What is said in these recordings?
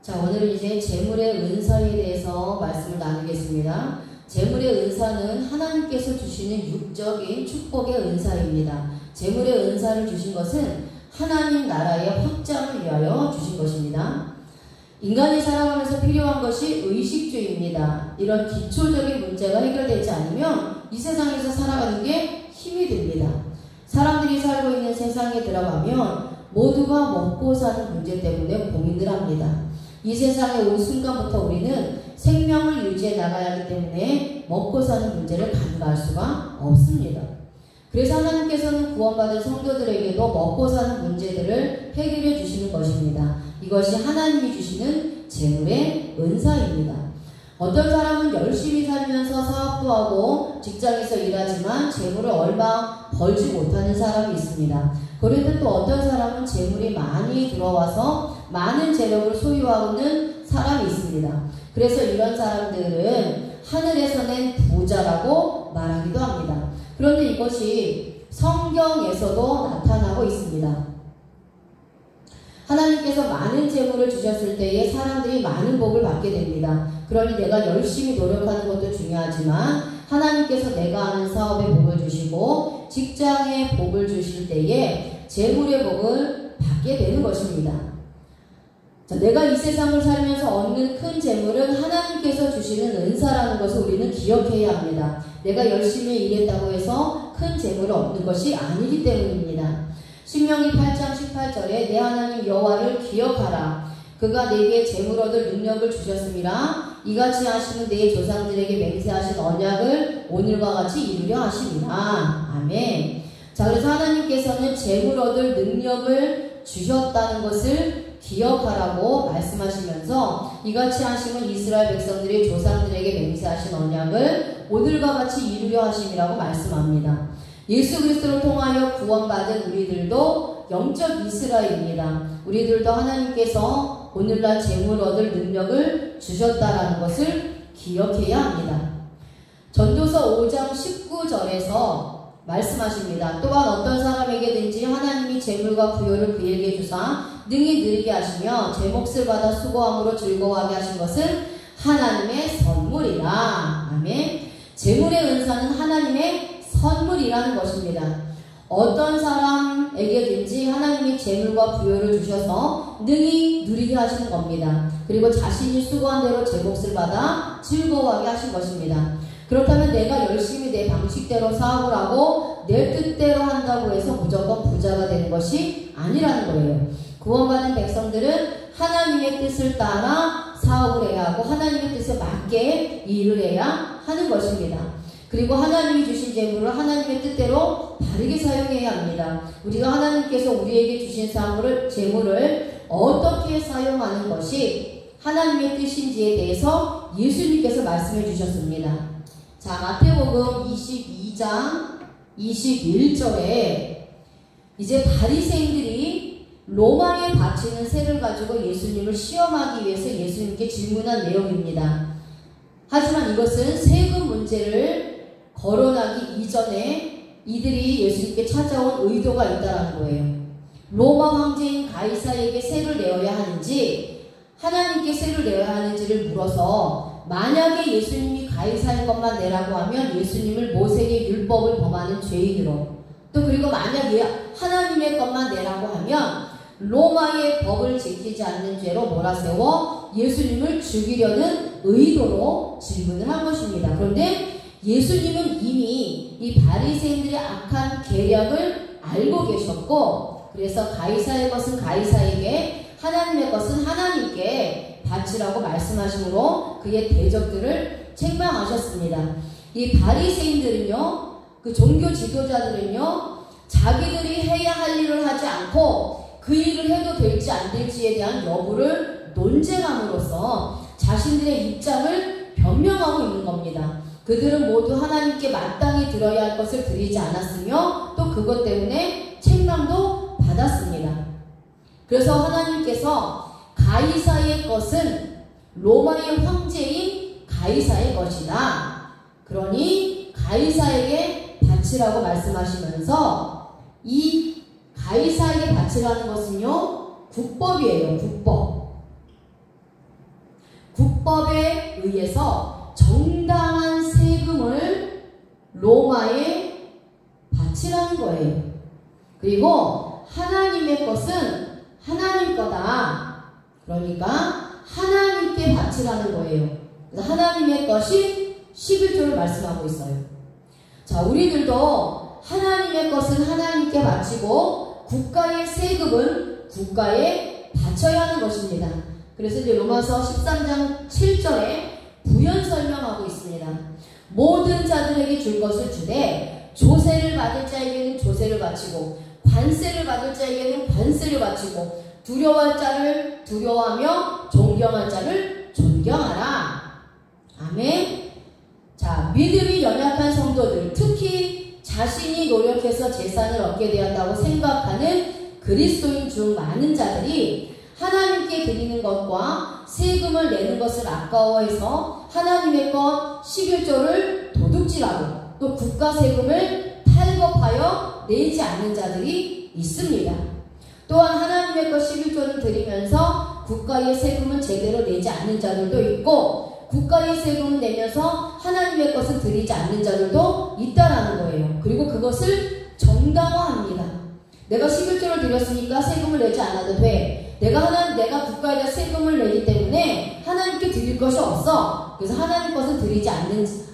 자, 오늘은 이제 재물의 은사에 대해서 말씀을 나누겠습니다. 재물의 은사는 하나님께서 주시는 육적인 축복의 은사입니다. 재물의 은사를 주신 것은 하나님 나라의 확장을 위하여 주신 것입니다. 인간이 살아가면서 필요한 것이 의식주입니다. 이런 기초적인 문제가 해결되지 않으면 이 세상에서 살아가는 게 힘이 듭니다. 사람들이 살고 있는 세상에 들어가면 모두가 먹고 사는 문제 때문에 고민을 합니다. 이 세상에 온 순간부터 우리는 생명을 유지해 나가야 하기 때문에 먹고 사는 문제를 간과할 수가 없습니다. 그래서 하나님께서는 구원받은 성도들에게도 먹고 사는 문제들을 해결해 주시는 것입니다. 이것이 하나님이 주시는 재물의 은사입니다. 어떤 사람은 열심히 살면서 사업도 하고 직장에서 일하지만 재물을 얼마 벌지 못하는 사람이 있습니다. 그런데 또 어떤 사람은 재물이 많이 들어와서 많은 재력을 소유하고 있는 사람이 있습니다. 그래서 이런 사람들은 하늘에서 낸 부자라고 말하기도 합니다. 그런데 이것이 성경에서도 나타나고 있습니다. 하나님께서 많은 재물을 주셨을 때에 사람들이 많은 복을 받게 됩니다. 그러니 내가 열심히 노력하는 것도 중요하지만 하나님께서 내가 하는 사업에 복을 주시고 직장에 복을 주실 때에 재물의 복을 받게 되는 것입니다. 자, 내가 이 세상을 살면서 얻는 큰 재물은 하나님께서 주시는 은사라는 것을 우리는 기억해야 합니다. 내가 열심히 일했다고 해서 큰 재물을 얻는 것이 아니기 때문입니다. 신명기 8장 18절에 내 하나님 여호와를 기억하라. 그가 내게 재물 얻을 능력을 주셨음이라. 이같이 하시는 내 조상들에게 맹세하신 언약을 오늘과 같이 이루려 하심이라. 아멘. 자, 그래서 하나님께서는 재물 얻을 능력을 주셨다는 것을 기억하라고 말씀하시면서 이같이 하시면 이스라엘 백성들이 조상들에게 맹세하신 언약을 오늘과 같이 이루려 하심이라고 말씀합니다. 예수 그리스도를 통하여 구원받은 우리들도 영적 이스라엘입니다. 우리들도 하나님께서 오늘날 재물 얻을 능력을 주셨다라는 것을 기억해야 합니다. 전도서 5장 19절에서 말씀하십니다. 또한 어떤 사람에게든지 하나님이 재물과 부요를 그에게 주사 능히 누리게 하시며 제 몫을 받아 수고함으로 즐거워하게 하신 것은 하나님의 선물이라. 아멘. 재물의 은사는 하나님의 선물이라는 것입니다. 어떤 사람에게든지 하나님이 재물과 부요를 주셔서 능히 누리게 하시는 겁니다. 그리고 자신이 수고한 대로 제 몫을 받아 즐거워하게 하신 것입니다. 그렇다면 내가 열심히 내 방식대로 사업을 하고 내 뜻대로 한다고 해서 무조건 부자가 되는 것이 아니라는 거예요. 구원받은 백성들은 하나님의 뜻을 따라 사업을 해야 하고 하나님의 뜻에 맞게 일을 해야 하는 것입니다. 그리고 하나님이 주신 재물을 하나님의 뜻대로 바르게 사용해야 합니다. 우리가 하나님께서 우리에게 주신 재물을 어떻게 사용하는 것이 하나님의 뜻인지에 대해서 예수님께서 말씀해 주셨습니다. 자, 마태복음 22장 21절에 이제 바리새인들이 로마에 바치는 세를 가지고 예수님을 시험하기 위해서 예수님께 질문한 내용입니다. 하지만 이것은 세금 문제를 거론하기 이전에 이들이 예수님께 찾아온 의도가 있다는 거예요. 로마 황제인 가이사에게 세를 내어야 하는지 하나님께 세를 내어야 하는지를 물어서 만약에 예수님이 가이사의 것만 내라고 하면 예수님을 모세의 율법을 범하는 죄인으로, 또 그리고 만약에 하나님의 것만 내라고 하면 로마의 법을 지키지 않는 죄로 몰아세워 예수님을 죽이려는 의도로 질문을 한 것입니다. 그런데 예수님은 이미 이 바리새인들의 악한 계략을 알고 계셨고, 그래서 가이사의 것은 가이사에게, 하나님의 것은 하나님께 바치라고 말씀하심으로 그의 대적들을 책망하셨습니다. 이 바리새인들은요, 그 종교 지도자들은요, 자기들이 해야 할 일을 하지 않고 그 일을 해도 될지 안 될지에 대한 여부를 논쟁함으로써 자신들의 입장을 변명하고 있는 겁니다. 그들은 모두 하나님께 마땅히 들어야 할 것을 드리지 않았으며 또 그것 때문에 책망도 받았습니다. 그래서 하나님께서 가이사의 것은 로마의 황제인 가이사의 것이다. 그러니 가이사에게 바치라고 말씀하시면서 이 가이사에게 바치라는 것은요, 국법이에요. 국법. 국법에 의해서 정당한 세금을 로마에 바치라는 거예요. 그리고 하나님의 것은 하나님 거다. 그러니까 하나님께 바치라는 거예요. 그래서 하나님의 것이 11조를 말씀하고 있어요. 자, 우리들도 하나님의 것은 하나님께 바치고 국가의 세금은 국가에 바쳐야 하는 것입니다. 그래서 이제 로마서 13장 7절에 부연 설명하고 있습니다. 모든 자들에게 줄 것을 주되 조세를 받을 자에게는 조세를 바치고 관세를 받을 자에게는 관세를 바치고 두려워할 자를 두려워하며 존경할 자를 존경하라. 아멘. 자, 믿음이 연약한 성도들, 특히 자신이 노력해서 재산을 얻게 되었다고 생각하는 그리스도인 중 많은 자들이 하나님께 드리는 것과 세금을 내는 것을 아까워해서 하나님의 것 11조를 도둑질하고 또 국가 세금을 탈법하여 내지 않는 자들이 있습니다. 또한 하나님의 것 11조를 드리면서 국가의 세금은 제대로 내지 않는 자들도 있고 국가의 세금을 내면서 하나님의 것을 드리지 않는 자들도 있다라는 거예요. 그리고 그것을 정당화합니다. 내가 11조를 드렸으니까 세금을 내지 않아도 돼. 내가 국가에다 세금을 내기 때문에 하나님께 드릴 것이 없어. 그래서 하나님 것을 드리지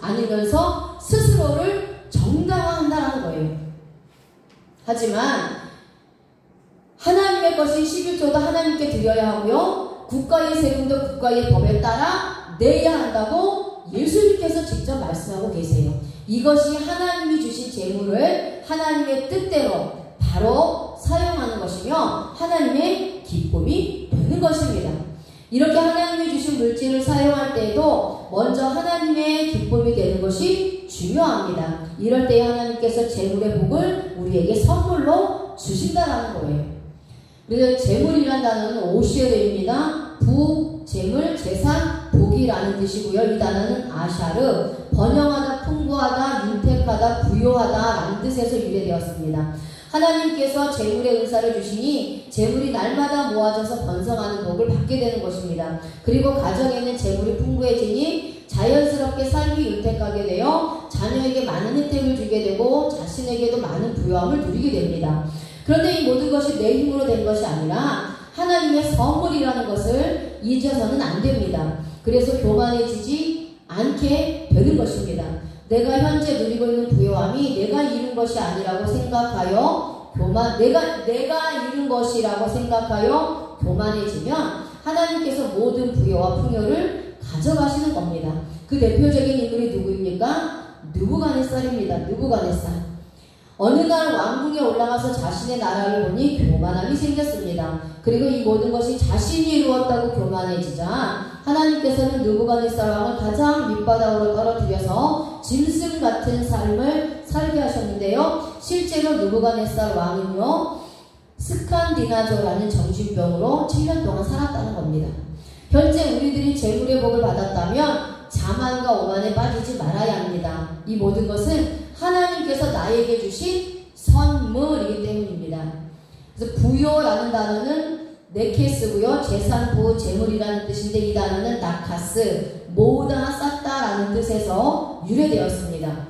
않으면서 스스로를 정당화한다는 거예요. 하지만 하나님의 것이 11조도 하나님께 드려야 하고요. 국가의 세금도 국가의 법에 따라 내야 한다고 예수님께서 직접 말씀하고 계세요. 이것이 하나님이 주신 재물을 하나님의 뜻대로 바로 사용하는 것이며 하나님의 기쁨이 되는 것입니다. 이렇게 하나님이 주신 물질을 사용할 때에도 먼저 하나님의 기쁨이 되는 것이 중요합니다. 이럴 때 하나님께서 재물의 복을 우리에게 선물로 주신다는 거예요. 그래서 재물이라는 단어는 오시에르입니다. 부, 재물, 재산, 복이라는 뜻이고요. 이 단어는 아샤르, 번영하다, 풍부하다, 윤택하다, 부요하다라는 뜻에서 유래되었습니다. 하나님께서 재물의 은사를 주시니 재물이 날마다 모아져서 번성하는 복을 받게 되는 것입니다. 그리고 가정에는 재물이 풍부해지니 자연스럽게 삶이 윤택하게 되어 자녀에게 많은 혜택을 주게 되고 자신에게도 많은 부요함을 누리게 됩니다. 그런데 이 모든 것이 내 힘으로 된 것이 아니라 하나님의 선물이라는 것을 잊어서는 안 됩니다. 그래서 교만해지지 않게 되는 것입니다. 내가 현재 누리고 있는 부요함이 내가 이룬 것이 아니라고 생각하여 내가 이룬 것이라고 생각하여 교만해지면 하나님께서 모든 부요와 풍요를 가져가시는 겁니다. 그 대표적인 인물이 누구입니까? 느부갓네살입니다. 느부갓네살. 어느 날 왕궁에 올라가서 자신의 나라를 보니 교만함이 생겼습니다. 그리고 이 모든 것이 자신이 이루었다고 교만해지자 하나님께서는 느부갓네살 왕을 가장 밑바닥으로 떨어뜨려서 짐승 같은 삶을 살게 하셨는데요. 실제로 느부갓네살 왕은요, 스칸디나조라는 정신병으로 7년 동안 살았다는 겁니다. 현재 우리들이 재물의 복을 받았다면 자만과 오만에 빠지지 말아야 합니다. 이 모든 것은 하나님께서 나에게 주신 선물이기 때문입니다. 그래서 부요라는 단어는 네케스고요. 재산, 부, 재물이라는 뜻인데 이 단어는 나카스, 모으다, 쌓다라는 뜻에서 유래되었습니다.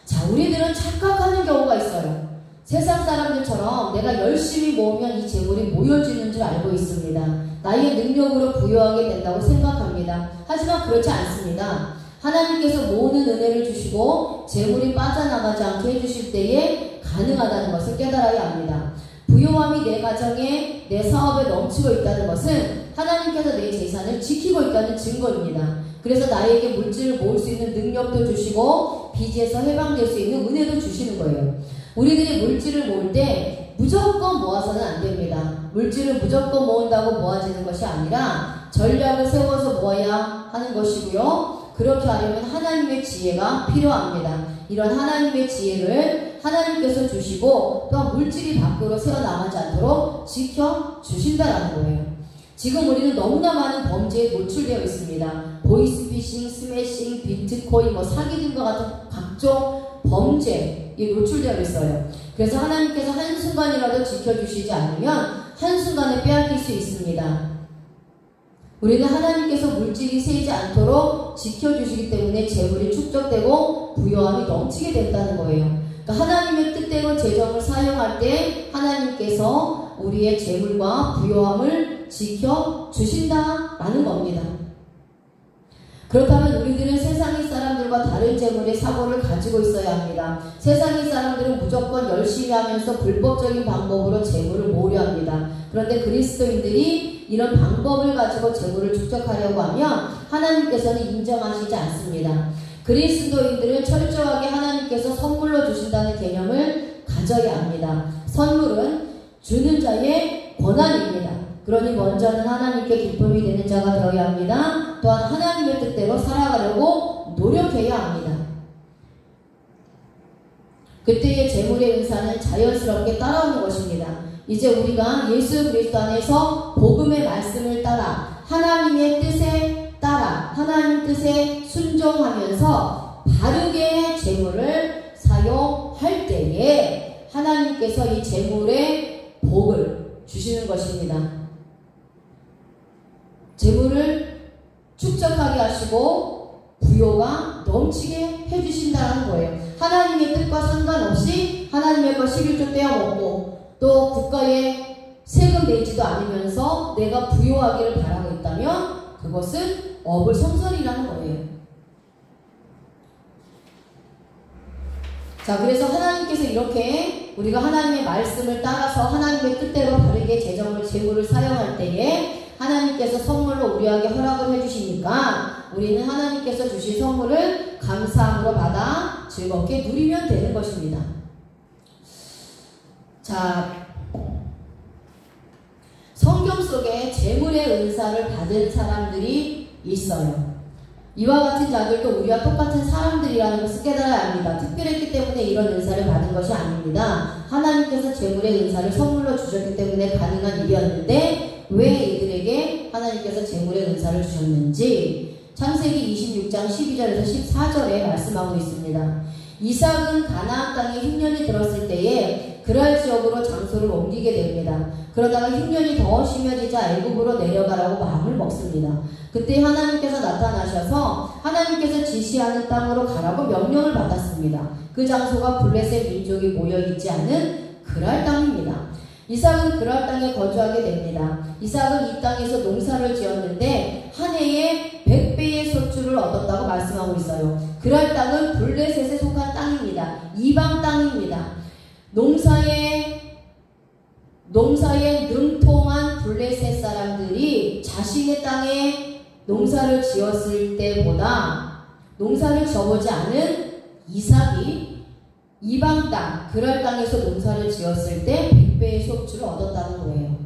자, 우리들은 착각하는 경우가 있어요. 세상 사람들처럼 내가 열심히 모으면 이 재물이 모여지는 줄 알고 있습니다. 나의 능력으로 부유하게 된다고 생각합니다. 하지만 그렇지 않습니다. 하나님께서 모으는 은혜를 주시고 재물이 빠져나가지 않게 해주실 때에 가능하다는 것을 깨달아야 합니다. 부요함이 내 가정에, 내 사업에 넘치고 있다는 것은 하나님께서 내 재산을 지키고 있다는 증거입니다. 그래서 나에게 물질을 모을 수 있는 능력도 주시고 빚에서 해방될 수 있는 은혜도 주시는 거예요. 우리들이 물질을 모을 때 무조건 모아서는 안 됩니다. 물질을 무조건 모은다고 모아지는 것이 아니라 전략을 세워서 모아야 하는 것이고요. 그렇게 하려면 하나님의 지혜가 필요합니다. 이런 하나님의 지혜를 하나님께서 주시고 또한 물질이 밖으로 새어나가지 않도록 지켜주신다는 거예요. 지금 우리는 너무나 많은 범죄에 노출되어 있습니다. 보이스피싱, 스매싱, 비트코인, 사기 등과 같은 각종 범죄에 노출되어 있어요. 그래서 하나님께서 한순간이라도 지켜주시지 않으면 한순간에 빼앗길 수 있습니다. 우리는 하나님께서 물질이 새지 않도록 지켜주시기 때문에 재물이 축적되고 부요함이 넘치게 된다는 거예요. 그러니까 하나님의 뜻대로 재정을 사용할 때 하나님께서 우리의 재물과 부요함을 지켜주신다라는 겁니다. 그렇다면 우리들은 세상의 사람들과 다른 재물의 사고를 가지고 있어야 합니다. 세상의 사람들은 무조건 열심히 하면서 불법적인 방법으로 재물을 모으려 합니다. 그런데 그리스도인들이 이런 방법을 가지고 재물을 축적하려고 하면 하나님께서는 인정하시지 않습니다. 그리스도인들은 철저하게 하나님께서 선물로 주신다는 개념을 가져야 합니다. 선물은 주는 자의 권한입니다. 그러니 먼저는 하나님께 기쁨이 되는 자가 되어야 합니다. 또한 하나님의 뜻대로 살아가려고 노력해야 합니다. 그때의 재물의 은사는 자연스럽게 따라오는 것입니다. 이제 우리가 예수 그리스도 안에서 복음의 말씀을 따라 하나님의 뜻에 따라 하나님 뜻에 순종하면서 바르게 재물을 사용할 때에 하나님께서 이 재물의 복을 주시는 것입니다. 재물을 축적하게 하시고 부요가 넘치게 해주신다는 거예요. 하나님의 뜻과 상관없이 하나님의 것 11조 떼어먹고 또 국가에 세금 내지도 않으면서 내가 부요하기를 바라고 있다면 그것은 어불성설이라는 거예요. 자, 그래서 하나님께서 이렇게 우리가 하나님의 말씀을 따라서 하나님의 뜻대로 바르게 재물을 사용할 때에 하나님께서 선물로 우리에게 허락을 해주시니까 우리는 하나님께서 주신 선물을 감사함으로 받아 즐겁게 누리면 되는 것입니다. 자, 성경 속에 재물의 은사를 받은 사람들이 있어요. 이와 같은 자들도 우리와 똑같은 사람들이라는 것을 깨달아야 합니다. 특별했기 때문에 이런 은사를 받은 것이 아닙니다. 하나님께서 재물의 은사를 선물로 주셨기 때문에 가능한 일이었는데 왜 이들에게 하나님께서 재물의 은사를 주셨는지 창세기 26장 12절에서 14절에 말씀하고 있습니다. 이삭은 가나안 땅에 흉년이 들었을 때에 그랄 지역으로 장소를 옮기게 됩니다. 그러다가 흉년이 더 심해지자 애굽으로 내려가라고 마음을 먹습니다. 그때 하나님께서 나타나셔서 하나님께서 지시하는 땅으로 가라고 명령을 받았습니다. 그 장소가 블레셋 민족이 모여있지 않은 그랄 땅입니다. 이삭은 그랄 땅에 거주하게 됩니다. 이삭은 이 땅에서 농사를 지었는데 한 해에 100배의 소출을 얻었다고 말씀하고 있어요. 그랄 땅은 블레셋에 속한 땅입니다. 이방 땅입니다. 농사에 능통한 블레셋 사람들이 자신의 땅에 농사를 지었을 때보다 농사를 지어보지 않은 이삭이 이방 땅, 그랄 땅에서 농사를 지었을 때 100배의 소출을 얻었다는 거예요.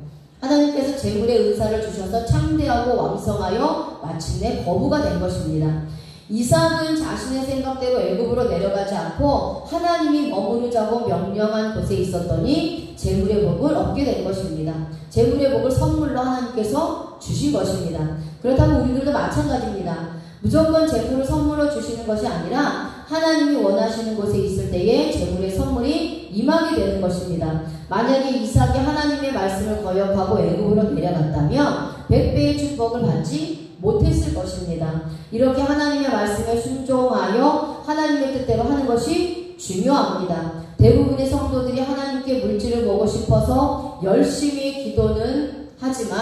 하나님께서 재물의 은사를 주셔서 창대하고 왕성하여 마침내 거부가 된 것입니다. 이삭은 자신의 생각대로 애굽으로 내려가지 않고 하나님이 머무르자고 명령한 곳에 있었더니 재물의 복을 얻게 된 것입니다. 재물의 복을 선물로 하나님께서 주신 것입니다. 그렇다면 우리들도 마찬가지입니다. 무조건 재물을 선물로 주시는 것이 아니라 하나님이 원하시는 곳에 있을 때에 재물의 선물이 임하게 되는 것입니다. 만약에 이삭이 하나님의 말씀을 거역하고 애굽으로 내려갔다면 100배의 축복을 받지 못했을 것입니다. 이렇게 하나님의 말씀에 순종하여 하나님의 뜻대로 하는 것이 중요합니다. 대부분의 성도들이 하나님께 물질을 보고 싶어서 열심히 기도는 하지만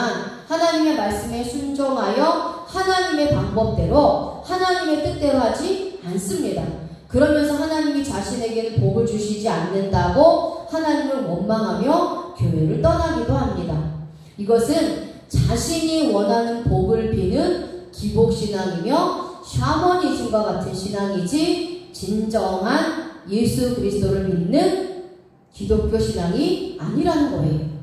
하나님의 말씀에 순종하여 하나님의 방법대로 하나님의 뜻대로 하지 않습니다. 그러면서 하나님이 자신에게는 복을 주시지 않는다고 하나님을 원망하며 교회를 떠나기도 합니다. 이것은 자신이 원하는 복을 비는 기복신앙이며 샤머니즘과 같은 신앙이지 진정한 예수 그리스도를 믿는 기독교 신앙이 아니라는 거예요.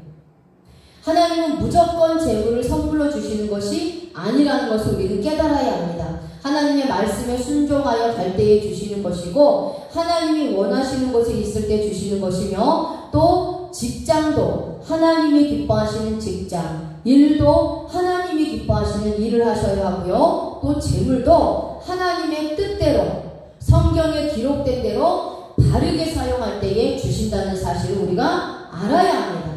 하나님은 무조건 재물을 선물로 주시는 것이 아니라는 것을 우리는 깨달아야 합니다. 하나님의 말씀에 순종하여 갈 때에 주시는 것이고 하나님이 원하시는 곳에 있을 때 주시는 것이며 또 직장도 하나님이 기뻐하시는 직장, 일도 하나님이 기뻐하시는 일을 하셔야 하고요. 또 재물도 하나님의 뜻대로 성경에 기록된 대로 바르게 사용할 때에 주신다는 사실을 우리가 알아야 합니다.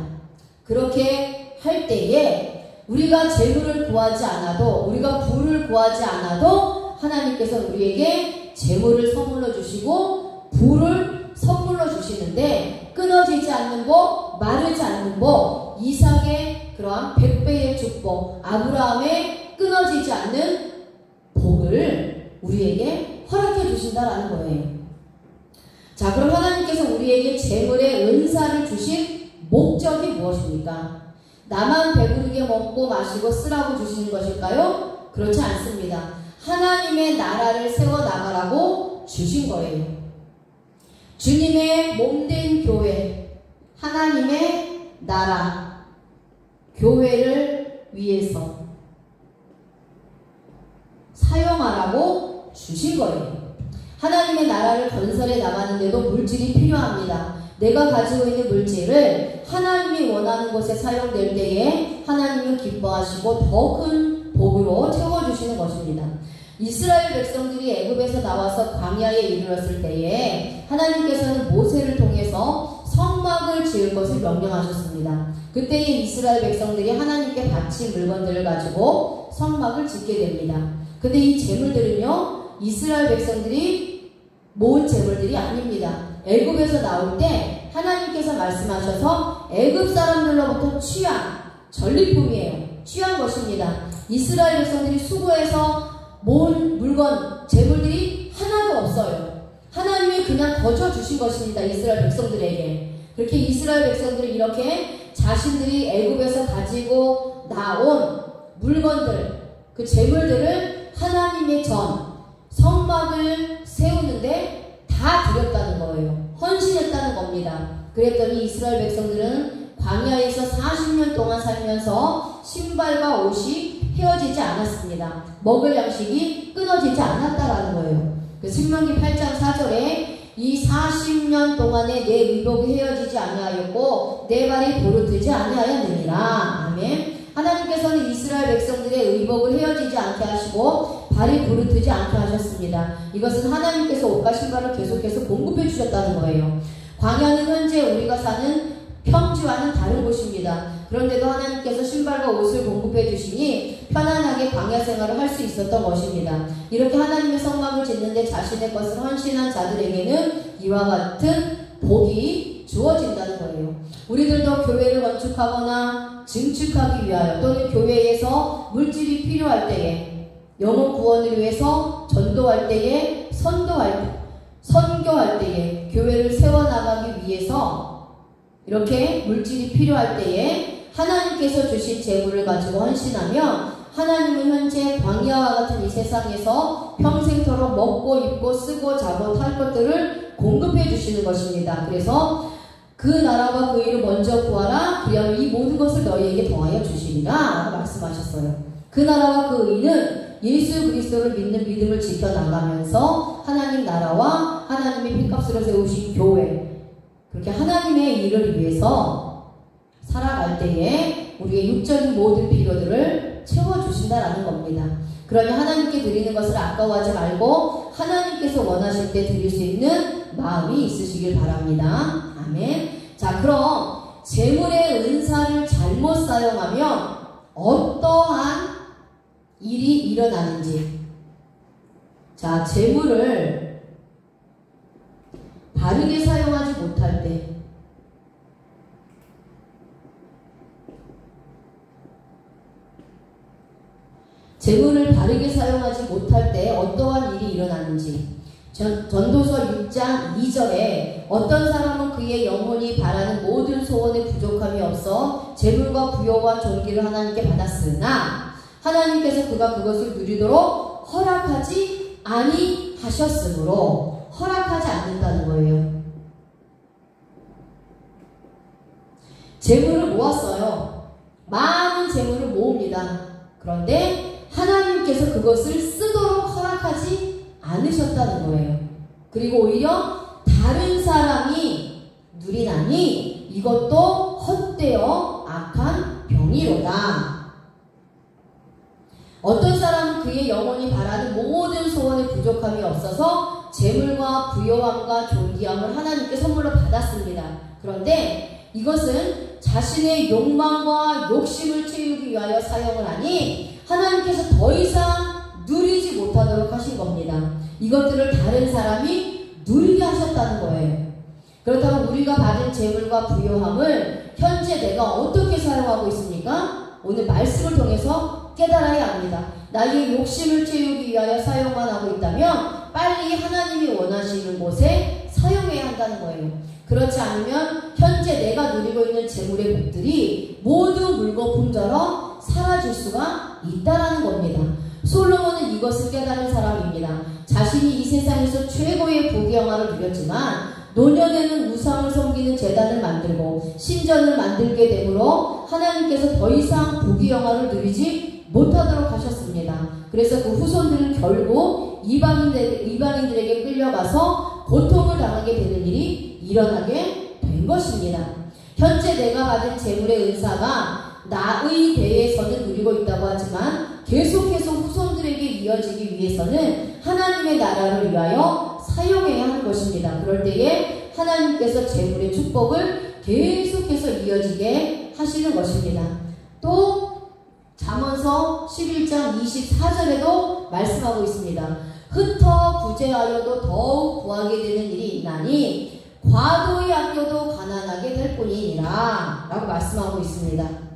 그렇게 할 때에 우리가 재물을 구하지 않아도, 우리가 부를 구하지 않아도 하나님께서 우리에게 재물을 선물로 주시고 부를 선물로 주시는데, 끊어지지 않는 복, 마르지 않는 복, 이삭의 그러한 100배의 축복, 아브라함의 끊어지지 않는 복을 우리에게 허락해 주신다라는 거예요. 자, 그럼 하나님께서 우리에게 재물의 은사를 주신 목적이 무엇입니까? 나만 배부르게 먹고 마시고 쓰라고 주시는 것일까요? 그렇지 않습니다. 하나님의 나라를 세워나가라고 주신 거예요. 주님의 몸된 교회, 하나님의 나라, 교회를 위해서 사용하라고 주신 거예요. 하나님의 나라를 건설해 나가는데도 물질이 필요합니다. 내가 가지고 있는 물질을 하나님이 원하는 곳에 사용될 때에 하나님은 기뻐하시고 더 큰 복으로 채워주시는 것입니다. 이스라엘 백성들이 애굽에서 나와서 광야에 이르렀을 때에 하나님께서는 모세를 통해서 성막을 지을 것을 명령하셨습니다. 그때에 이스라엘 백성들이 하나님께 바친 물건들을 가지고 성막을 짓게 됩니다. 근데 이 재물들은요, 이스라엘 백성들이 모은 재물들이 아닙니다. 애굽에서 나올 때 하나님께서 말씀하셔서 애굽 사람들로부터 취한 전리품이에요. 취한 것입니다. 이스라엘 백성들이 수고해서 모은 물건, 재물들이 하나도 없어요. 하나님이 그냥 거저 주신 것입니다. 이스라엘 백성들에게. 그렇게 이스라엘 백성들이 이렇게 자신들이 애굽에서 가지고 나온 물건들, 그 재물들을 하나님의 성막을 세우는데 다 드렸다는 거예요. 헌신했다는 겁니다. 그랬더니 이스라엘 백성들은 광야에서 40년 동안 살면서 신발과 옷이 헤어지지 않았습니다. 먹을 양식이 끊어지지 않았다라는 거예요. 그 신명기 8장 4절에 이 40년 동안에 내 의복이 헤어지지 아니하였고 내 발이 부르트지 아니하였느니라. 아멘. 하나님께서는 이스라엘 백성들의 의복을 헤어지지 않게 하시고 발이 부르트지 않게 하셨습니다. 이것은 하나님께서 옷과 신발을 계속해서 공급해 주셨다는 거예요. 광야는 현재 우리가 사는 평지와는 다른 곳입니다. 그런데도 하나님께서 신발과 옷을 공급해 주시니 편안하게 광야 생활을 할 수 있었던 것입니다. 이렇게 하나님의 성막을 짓는데 자신의 것을 헌신한 자들에게는 이와 같은 복이 주어진다는 거예요. 우리들도 교회를 건축하거나 증축하기 위하여 또는 교회에서 물질이 필요할 때에, 영혼 구원을 위해서 전도할 때에, 선교할 때에, 교회를 세워나가기 위해서 이렇게 물질이 필요할 때에 하나님께서 주신 재물을 가지고 헌신하면 하나님은 현재 광야와 같은 이 세상에서 평생토록 먹고 입고 쓰고 자고 탈 것들을 공급해 주시는 것입니다. 그래서 그 나라와 그 일을 먼저 구하라. 그리하면 이 모든 것을 너희에게 더하여 주시리라 말씀하셨어요. 그 나라와 그 의는 예수 그리스도를 믿는 믿음을 지켜나가면서 하나님 나라와 하나님의 핏값으로 세우신 교회, 그렇게 하나님의 일을 위해서 살아갈 때에 우리의 육적인 모든 필요들을 채워주신다라는 겁니다. 그러니 하나님께 드리는 것을 아까워하지 말고 하나님께서 원하실 때 드릴 수 있는 마음이 있으시길 바랍니다. 아멘. 자, 그럼 재물의 은사를 잘못 사용하면 어떠한 일이 일어나는지. 자, 재물을 바르게 사용하지 못할 때, 재물을 바르게 사용하지 못할 때 어떠한 일이 일어나는지. 전도서 6장 2절에 어떤 사람은 그의 영혼이 바라는 모든 소원에 부족함이 없어 재물과 부요와 존귀를 하나님께 받았으나 하나님께서 그가 그것을 누리도록 허락하지 아니하셨으므로 허락하지 않는다는 거예요. 재물을 모았어요. 많은 재물을 모읍니다. 그런데 하나님께서 그것을 쓰도록 허락하지 않으셨다는 거예요. 그리고 오히려 다른 사람이 누리나니 이것도 헛되어 악한 병이로다. 어떤 사람은 그의 영혼이 바라는 모든 소원에 부족함이 없어서 재물과 부요함과 존귀함을 하나님께 선물로 받았습니다. 그런데 이것은 자신의 욕망과 욕심을 채우기 위하여 사용을 하니 하나님께서 더 이상 누리지 못하도록 하신 겁니다. 이것들을 다른 사람이 누리게 하셨다는 거예요. 그렇다면 우리가 받은 재물과 부요함을 현재 내가 어떻게 사용하고 있습니까? 오늘 말씀을 통해서 깨달아야 합니다. 나의 욕심을 채우기 위하여 사용만 하고 있다면 빨리 하나님이 원하시는 곳에 사용해야 한다는 거예요. 그렇지 않으면 현재 내가 누리고 있는 재물의 복들이 모두 물거품처럼 사라질 수가 있다는 겁니다. 솔로몬은 이것을 깨달은 사람입니다. 자신이 이 세상에서 최고의 복의 영화를 누렸지만 노년에는 우상을 섬기는 제단을 만들고 신전을 만들게 되므로 하나님께서 더 이상 복의 영화를 누리지 못하도록 하셨습니다. 그래서 그 후손들은 결국 이방인들에게 끌려가서 고통을 당하게 되는 일이 일어나게 된 것입니다. 현재 내가 받은 재물의 은사가 나의 대에서는 누리고 있다고 하지만 계속해서 후손들에게 이어지기 위해서는 하나님의 나라를 위하여 사용해야 하는 것입니다. 그럴 때에 하나님께서 재물의 축복을 계속해서 이어지게 하시는 것입니다. 또 잠언서 11장 24절에도 말씀하고 있습니다. 흩어 구제하여도 더욱 구하게 되는 일이 있나니 과도히 아껴도 가난하게 될 뿐이니라 라고 말씀하고 있습니다.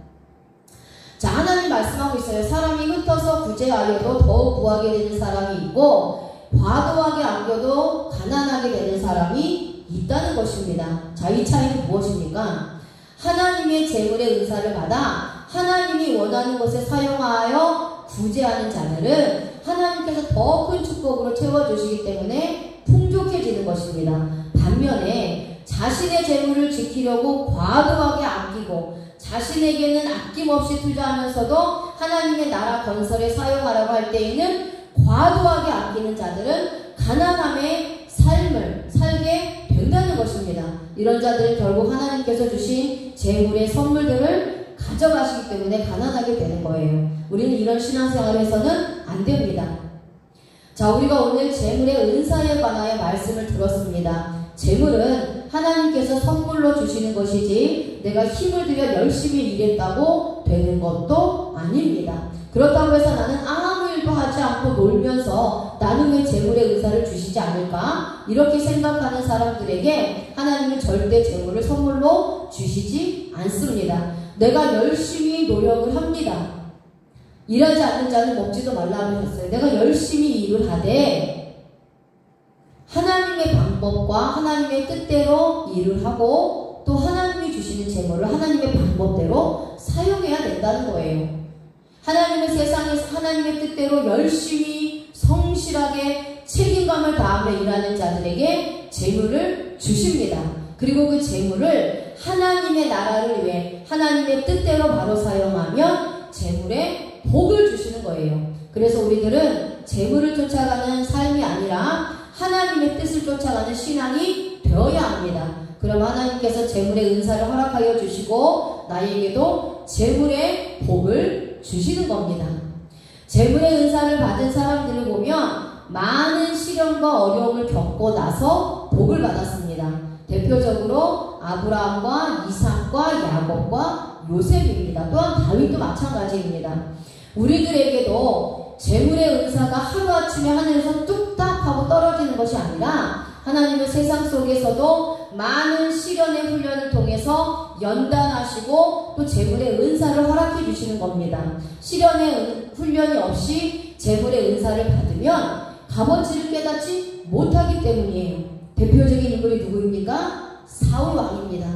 자, 하나님 말씀하고 있어요. 사람이 흩어서 구제하여도 더욱 구하게 되는 사람이 있고 과도하게 아껴도 가난하게 되는 사람이 있다는 것입니다. 자, 이 차이는 무엇입니까? 하나님의 재물의 은사를 받아 하나님이 원하는 것에 사용하여 구제하는 자들은 하나님께서 더 큰 축복으로 채워주시기 때문에 풍족해지는 것입니다. 반면에 자신의 재물을 지키려고 과도하게 아끼고 자신에게는 아낌없이 투자하면서도 하나님의 나라 건설에 사용하라고 할 때에는 과도하게 아끼는 자들은 가난함의 삶을 살게 된다는 것입니다. 이런 자들은 결국 하나님께서 주신 재물의 선물들을 가져가시기 때문에 가난하게 되는 거예요. 우리는 이런 신앙생활을 해서는 안 됩니다. 자, 우리가 오늘 재물의 은사에 관하여 말씀을 들었습니다. 재물은 하나님께서 선물로 주시는 것이지 내가 힘을 들여 열심히 일했다고 되는 것도 아닙니다. 그렇다고 해서 나는 아무 일도 하지 않고 놀면서 나는 왜 재물의 은사를 주시지 않을까? 이렇게 생각하는 사람들에게 하나님은 절대 재물을 선물로 주시지 않습니다. 내가 열심히 노력을 합니다. 일하지 않는 자는 먹지도 말라고 하셨어요. 내가 열심히 일을 하되 하나님의 방법과 하나님의 뜻대로 일을 하고 또 하나님이 주시는 재물을 하나님의 방법대로 사용해야 된다는 거예요. 하나님은 세상에서 하나님의 뜻대로 열심히 성실하게 책임감을 다하며 일하는 자들에게 재물을 주십니다. 그리고 그 재물을 하나님의 나라를 위해 하나님의 뜻대로 바로 사용하면 재물에 복을 주시는 거예요. 그래서 우리들은 재물을 쫓아가는 삶이 아니라 하나님의 뜻을 쫓아가는 신앙이 되어야 합니다. 그럼 하나님께서 재물의 은사를 허락하여 주시고 나에게도 재물의 복을 주시는 겁니다. 재물의 은사를 받은 사람들을 보면 많은 시련과 어려움을 겪고 나서 복을 받았습니다. 대표적으로 아브라함과 이삭과 야곱과 요셉입니다. 또한 다윗도 마찬가지입니다. 우리들에게도 재물의 은사가 하루아침에 하늘에서 뚝딱 하고 떨어지는 것이 아니라 하나님은 세상 속에서도 많은 시련의 훈련을 통해서 연단하시고 또 재물의 은사를 허락해 주시는 겁니다. 시련의 훈련이 없이 재물의 은사를 받으면 값어치를 깨닫지 못하기 때문이에요. 대표적인 인물이 누구입니까? 사울 왕입니다.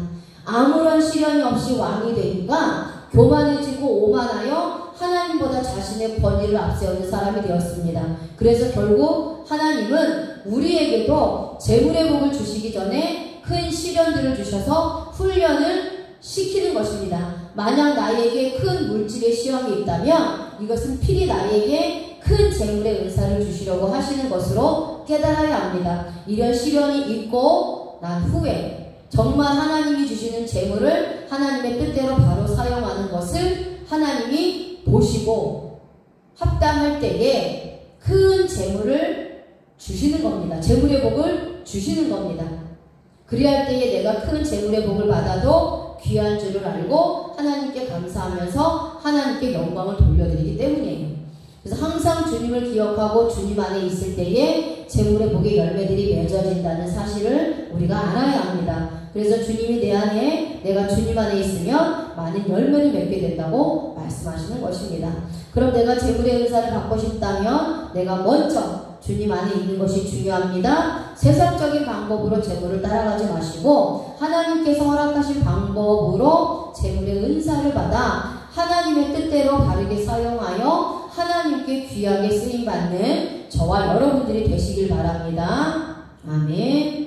아무런 시련이 없이 왕이 되니까 교만해지고 오만하여 하나님보다 자신의 권위를 앞세우는 사람이 되었습니다. 그래서 결국 하나님은 우리에게도 재물의 복을 주시기 전에 큰 시련들을 주셔서 훈련을 시키는 것입니다. 만약 나에게 큰 물질의 시험이 있다면 이것은 필히 나에게 큰 재물의 은사를 주시려고 하시는 것으로 깨달아야 합니다. 이런 시련이 있고 난 후에 정말 하나님이 주시는 재물을 하나님의 뜻대로 바로 사용하는 것을 하나님이 보시고 합당할 때에 큰 재물을 주시는 겁니다. 재물의 복을 주시는 겁니다. 그리할 때에 내가 큰 재물의 복을 받아도 귀한 줄을 알고 하나님께 감사하면서 하나님께 영광을 돌려드리기 때문이에요. 그래서 항상 주님을 기억하고 주님 안에 있을 때에 재물의 복의 열매들이 맺어진다는 사실을 우리가 알아야 합니다. 그래서 주님이 내 안에, 내가 주님 안에 있으면 많은 열매를 맺게 된다고 말씀하시는 것입니다. 그럼 내가 재물의 은사를 받고 싶다면 내가 먼저 주님 안에 있는 것이 중요합니다. 세상적인 방법으로 재물을 따라가지 마시고 하나님께서 허락하신 방법으로 재물의 은사를 받아 하나님의 뜻대로 바르게 사용하여 하나님께 귀하게 쓰임받는 저와 여러분들이 되시길 바랍니다. 아멘.